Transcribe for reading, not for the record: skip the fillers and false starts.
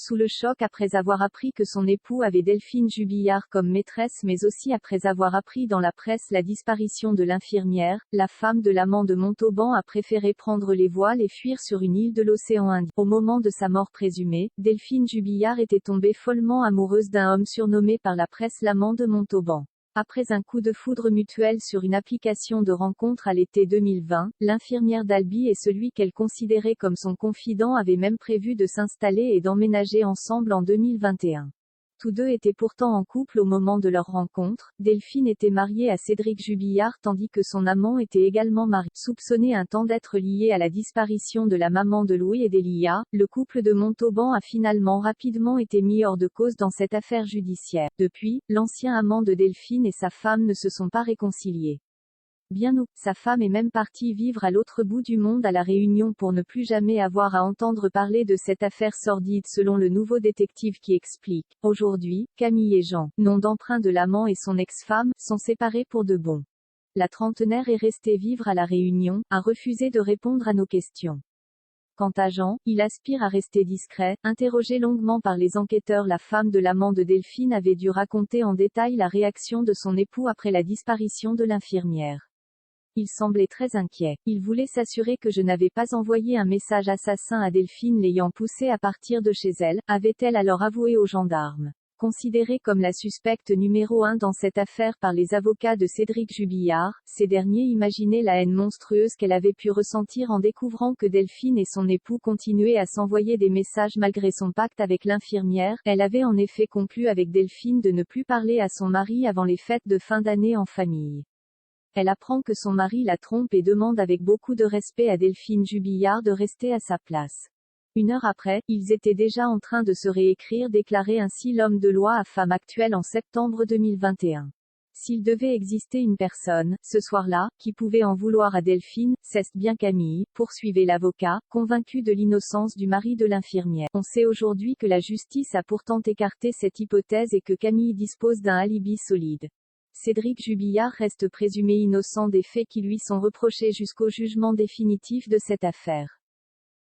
Sous le choc après avoir appris que son époux avait Delphine Jubillard comme maîtresse mais aussi après avoir appris dans la presse la disparition de l'infirmière, la femme de l'amant de Montauban a préféré prendre les voiles et fuir sur une île de l'océan Indien. Au moment de sa mort présumée, Delphine Jubillard était tombée follement amoureuse d'un homme surnommé par la presse l'amant de Montauban. Après un coup de foudre mutuel sur une application de rencontre à l'été 2020, l'infirmière d'Albi et celui qu'elle considérait comme son confident avaient même prévu de s'installer et d'emménager ensemble en 2021. Tous deux étaient pourtant en couple au moment de leur rencontre. Delphine était mariée à Cédric Jubillard tandis que son amant était également marié. Soupçonné un temps d'être lié à la disparition de la maman de Louis et d'Elia, le couple de Montauban a finalement rapidement été mis hors de cause dans cette affaire judiciaire. Depuis, l'ancien amant de Delphine et sa femme ne se sont pas réconciliés. Bien ou, sa femme est même partie vivre à l'autre bout du monde à La Réunion pour ne plus jamais avoir à entendre parler de cette affaire sordide selon le nouveau détective qui explique. Aujourd'hui, Camille et Jean, nom d'emprunt de l'amant et son ex-femme, sont séparés pour de bon. La trentenaire est restée vivre à La Réunion, a refusé de répondre à nos questions. Quant à Jean, il aspire à rester discret. Interrogé longuement par les enquêteurs, la femme de l'amant de Delphine avait dû raconter en détail la réaction de son époux après la disparition de l'infirmière. Il semblait très inquiet. Il voulait s'assurer que je n'avais pas envoyé un message assassin à Delphine l'ayant poussée à partir de chez elle, avait-elle alors avoué aux gendarmes. Considérée comme la suspecte numéro 1 dans cette affaire par les avocats de Cédric Jubillard, ces derniers imaginaient la haine monstrueuse qu'elle avait pu ressentir en découvrant que Delphine et son époux continuaient à s'envoyer des messages malgré son pacte avec l'infirmière. Elle avait en effet conclu avec Delphine de ne plus parler à son mari avant les fêtes de fin d'année en famille. Elle apprend que son mari la trompe et demande avec beaucoup de respect à Delphine Jubillard de rester à sa place. Une heure après, ils étaient déjà en train de se réécrire, déclarait ainsi l'homme de loi à Femme Actuelle en septembre 2021. S'il devait exister une personne, ce soir-là, qui pouvait en vouloir à Delphine, c'est bien Camille, poursuivait l'avocat, convaincu de l'innocence du mari de l'infirmière. On sait aujourd'hui que la justice a pourtant écarté cette hypothèse et que Camille dispose d'un alibi solide. Cédric Jubillard reste présumé innocent des faits qui lui sont reprochés jusqu'au jugement définitif de cette affaire.